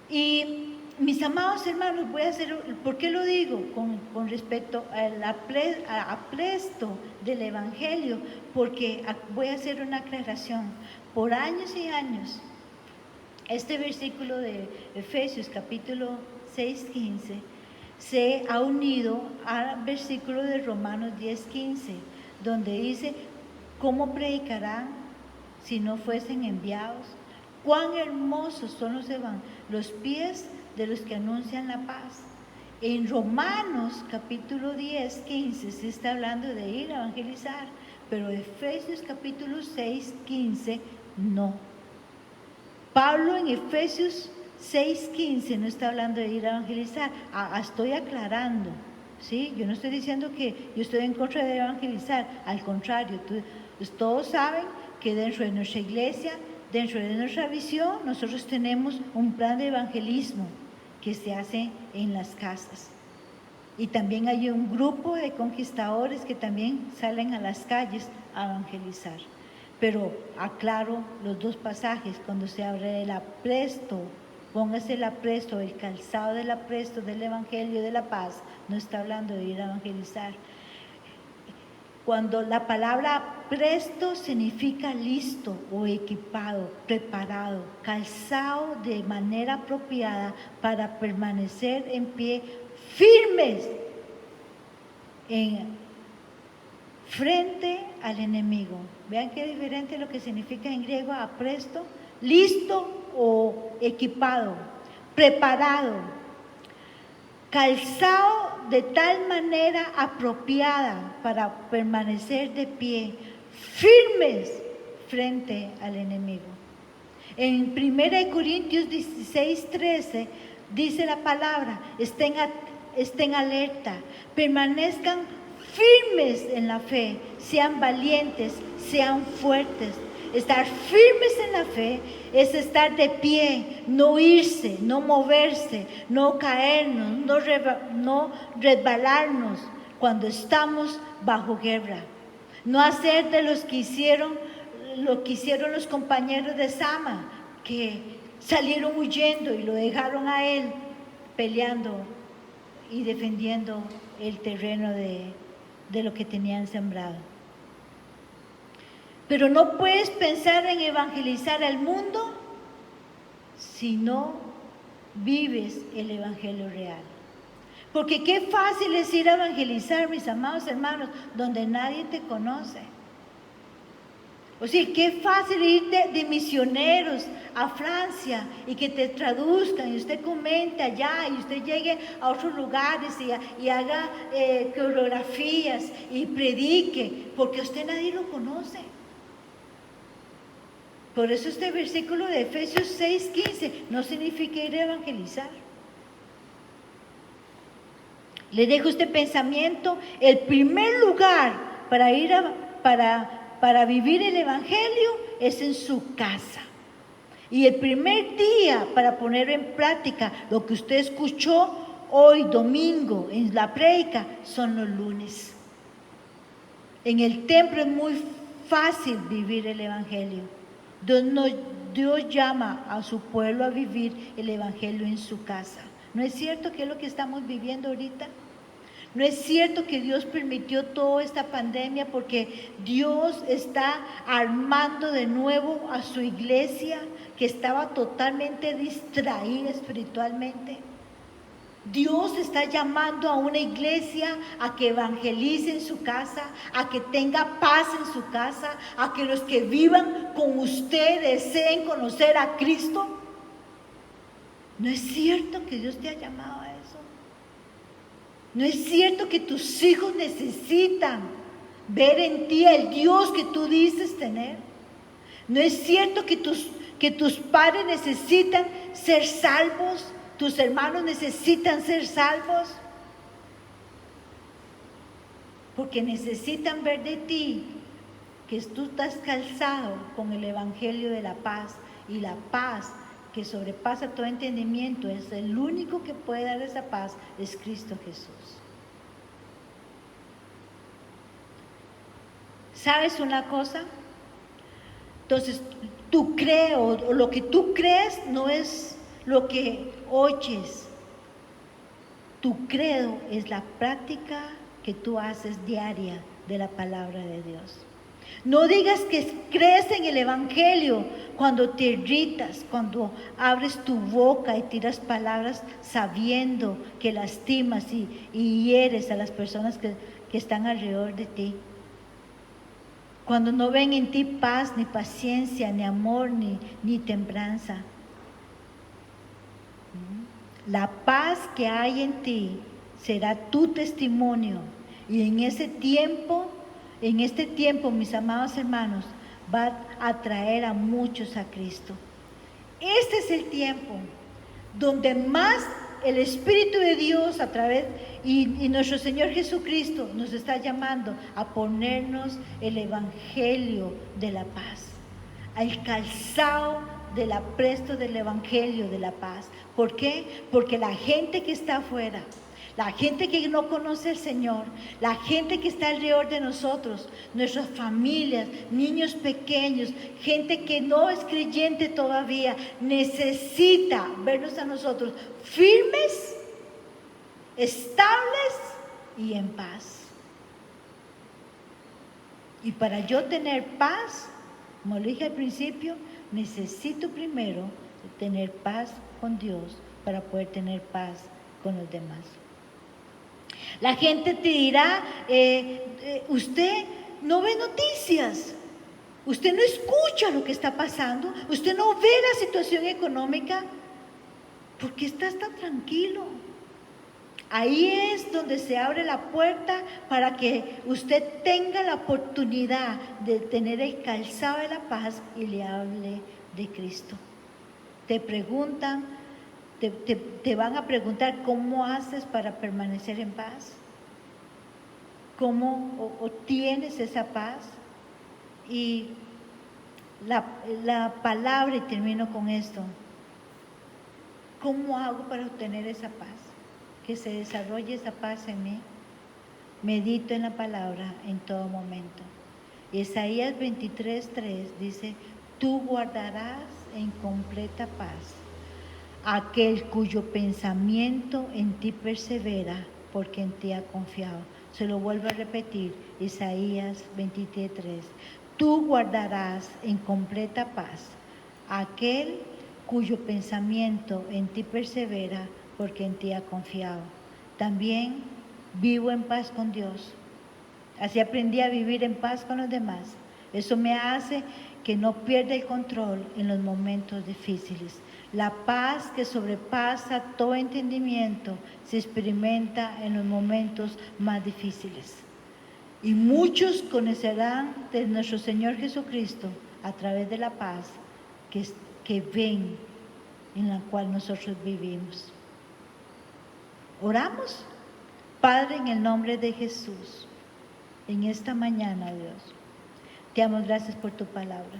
B: Y mis amados hermanos, voy a hacer, ¿por qué lo digo? Con respecto al apresto del evangelio, porque voy a hacer una aclaración. Por años y años, este versículo de Efesios capítulo 6:15 se ha unido al versículo de Romanos 10:15, donde dice, ¿cómo predicarán si no fuesen enviados? Cuán hermosos son los pies de los que anuncian la paz. En Romanos capítulo 10, 15 se está hablando de ir a evangelizar, pero Efesios capítulo 6, 15 no. Pablo en Efesios 6, 15 no está hablando de ir a evangelizar. Estoy aclarando, ¿sí? Yo no estoy diciendo que yo estoy en contra de evangelizar, al contrario, todos saben que dentro de nuestra iglesia, dentro de nuestra visión, nosotros tenemos un plan de evangelismo que se hace en las casas. Y también hay un grupo de conquistadores que también salen a las calles a evangelizar. Pero aclaro los dos pasajes, cuando se habla del apresto, póngase el apresto, el calzado del apresto del Evangelio de la paz, no está hablando de ir a evangelizar. Cuando la palabra presto significa listo o equipado, preparado, calzado de manera apropiada para permanecer en pie, firmes frente al enemigo. Vean qué diferente lo que significa en griego apresto, listo o equipado, preparado, calzado de tal manera apropiada para permanecer de pie, firmes frente al enemigo. En 1 Corintios 16, 13 dice la palabra, estén alerta, permanezcan firmes en la fe, sean valientes, sean fuertes. Estar firmes en la fe es estar de pie, no irse, no moverse, no caernos, no resbalarnos cuando estamos bajo guerra. No hacer de lo que hicieron los compañeros de Sama, que salieron huyendo y lo dejaron a él peleando y defendiendo el terreno de lo que tenían sembrado. Pero no puedes pensar en evangelizar al mundo si no vives el evangelio real. Porque qué fácil es ir a evangelizar, mis amados hermanos, donde nadie te conoce. O sea, qué fácil ir de misioneros a Francia y que te traduzcan y usted comente allá y usted llegue a otros lugares y haga coreografías y predique, porque usted nadie lo conoce. Por eso este versículo de Efesios 6, 15 no significa ir a evangelizar. Le dejo este pensamiento: el primer lugar para vivir el evangelio es en su casa. Y el primer día para poner en práctica lo que usted escuchó hoy domingo en la prédica son los lunes. En el templo es muy fácil vivir el evangelio. Dios llama a su pueblo a vivir el evangelio en su casa. ¿No es cierto que es lo que estamos viviendo ahorita? ¿No es cierto que Dios permitió toda esta pandemia porque Dios está armando de nuevo a su iglesia que estaba totalmente distraída espiritualmente? Dios está llamando a una iglesia a que evangelice en su casa, a que tenga paz en su casa, a que los que vivan con usted deseen conocer a Cristo. ¿No es cierto que Dios te ha llamado a eso? ¿No es cierto que tus hijos necesitan ver en ti el Dios que tú dices tener? ¿No es cierto que tus padres necesitan ser salvos? ¿Tus hermanos necesitan ser salvos? Porque necesitan ver de ti que tú estás calzado con el evangelio de la paz, y la paz que sobrepasa todo entendimiento, es el único que puede dar esa paz, es Cristo Jesús. ¿Sabes una cosa? Entonces, tú crees, o lo que tú crees no es lo que oyes. Tu credo es la práctica que tú haces diaria de la palabra de Dios. No digas que crees en el evangelio cuando te irritas, cuando abres tu boca y tiras palabras sabiendo que lastimas y hieres a las personas que están alrededor de ti. Cuando no ven en ti paz, ni paciencia, ni amor, ni templanza. La paz que hay en ti será tu testimonio. Y en este tiempo, mis amados hermanos, va a traer a muchos a Cristo. Este es el tiempo donde más el Espíritu de Dios a través y nuestro Señor Jesucristo nos está llamando a ponernos el Evangelio de la paz, al calzado del apresto del Evangelio de la paz. ¿Por qué? Porque la gente que está afuera, la gente que no conoce al Señor, la gente que está alrededor de nosotros, nuestras familias, niños pequeños, gente que no es creyente todavía, necesita vernos a nosotros firmes, estables y en paz. Y para yo tener paz, como lo dije al principio, necesito primero tener paz con Dios para poder tener paz con los demás. La gente te dirá, usted no ve noticias, usted no escucha lo que está pasando, usted no ve la situación económica, ¿por qué estás tan tranquilo? Ahí es donde se abre la puerta para que usted tenga la oportunidad de tener el calzado de la paz y le hable de Cristo. Te preguntan, te van a preguntar cómo haces para permanecer en paz, cómo obtienes esa paz. Y la palabra, y termino con esto, ¿cómo hago para obtener esa paz? Que se desarrolle esa paz en mí. Medito en la palabra en todo momento. Isaías 23:3 dice, tú guardarás en completa paz aquel cuyo pensamiento en ti persevera, porque en ti ha confiado. Se lo vuelvo a repetir, Isaías 23:3. Tú guardarás en completa paz aquel cuyo pensamiento en ti persevera, porque en ti ha confiado. También vivo en paz con Dios. Así aprendí a vivir en paz con los demás. Eso me hace que no pierda el control en los momentos difíciles. La paz que sobrepasa todo entendimiento se experimenta en los momentos más difíciles. Y muchos conocerán de nuestro Señor Jesucristo a través de la paz que ven en la cual nosotros vivimos. Oramos. Padre, en el nombre de Jesús, en esta mañana, Dios, te damos gracias por tu palabra.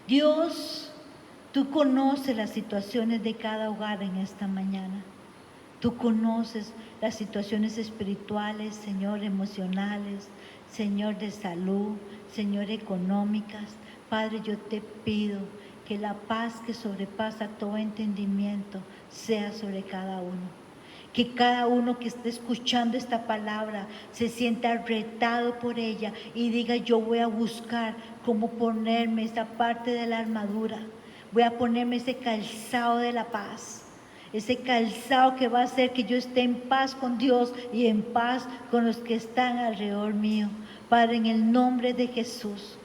B: Dios, tú conoces las situaciones de cada hogar en esta mañana. Tú conoces las situaciones espirituales, Señor, emocionales, Señor, de salud, Señor, económicas. Padre, yo te pido que la paz que sobrepasa todo entendimiento sea sobre cada uno. Que cada uno que esté escuchando esta palabra se sienta retado por ella y diga, yo voy a buscar cómo ponerme esa parte de la armadura. Voy a ponerme ese calzado de la paz. Ese calzado que va a hacer que yo esté en paz con Dios y en paz con los que están alrededor mío. Padre, en el nombre de Jesús.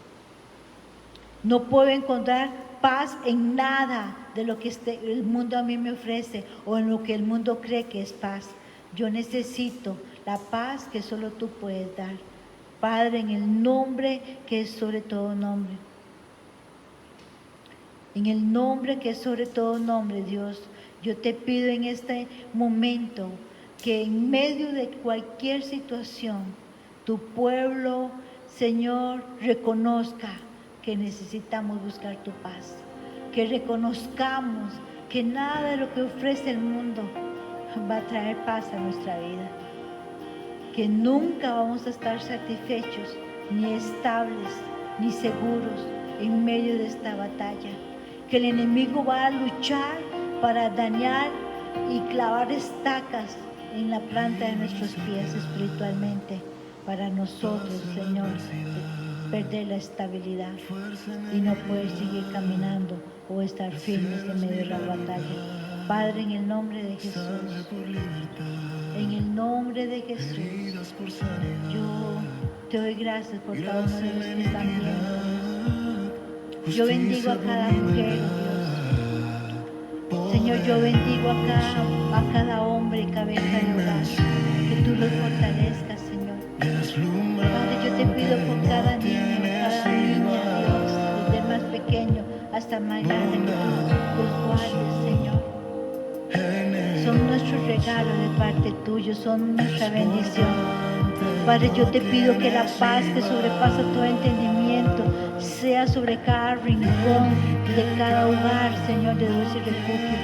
B: No puedo encontrar paz en nada de lo que el mundo a mí me ofrece o en lo que el mundo cree que es paz. Yo necesito la paz que solo tú puedes dar. Padre, en el nombre que es sobre todo nombre. En el nombre que es sobre todo nombre, Dios, yo te pido en este momento que en medio de cualquier situación, tu pueblo, Señor, reconozca que necesitamos buscar tu paz, que reconozcamos que nada de lo que ofrece el mundo va a traer paz a nuestra vida, que nunca vamos a estar satisfechos, ni estables, ni seguros en medio de esta batalla, que el enemigo va a luchar para dañar y clavar estacas en la planta de nuestros pies espiritualmente, para nosotros, Señor, perder la estabilidad y no poder seguir caminando o estar firmes en medio de la batalla. Padre, en el nombre de Jesús, en el nombre nombre de Jesús, yo te doy gracias por cada uno de los que están viendo. Yo bendigo a cada mujer, Dios. Señor, yo bendigo a cada hombre y cabeza de hogar. Que tú los fortalezcas, Señor. Padre, yo te pido por cada niño, Dios, desde el más pequeño hasta el más grande, que tú los guardes, Señor. Son nuestros regalos de parte tuya, son nuestra bendición. Padre, yo te pido que la paz que sobrepasa todo entendimiento sea sobre cada rincón de cada hogar, Señor, de Dulce Refugio.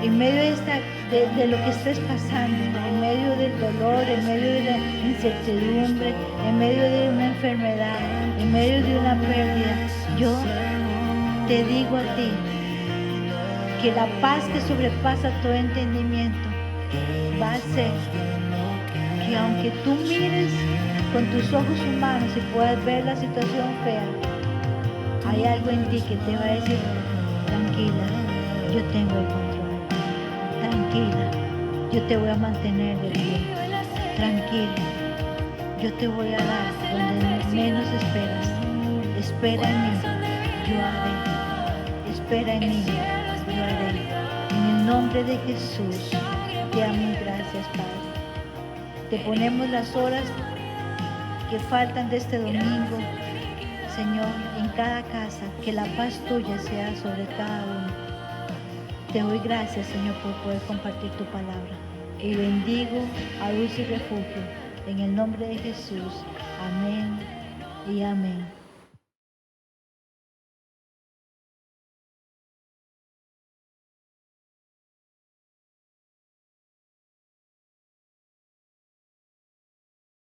B: En medio de lo que estés pasando, en medio del dolor, en medio de la incertidumbre, en medio de una enfermedad, en medio de una pérdida, yo te digo a ti que la paz que sobrepasa todo entendimiento va a ser que aunque tú mires con tus ojos humanos y puedas ver la situación fea, hay algo en ti que te va a decir: tranquila, yo tengo el control, tranquila, yo te voy a mantener de pie, tranquila, yo te voy a dar donde menos esperas. Espera en mí, yo haré. Espera en mí, yo haré. En el nombre de Jesús te amo y gracias, Padre. Te ponemos las horas que faltan de este domingo, Señor, en cada casa, que la paz tuya sea sobre cada uno. Te doy gracias, Señor, por poder compartir tu palabra. Y bendigo a Dulce Refugio, en el nombre de Jesús. Amén y amén.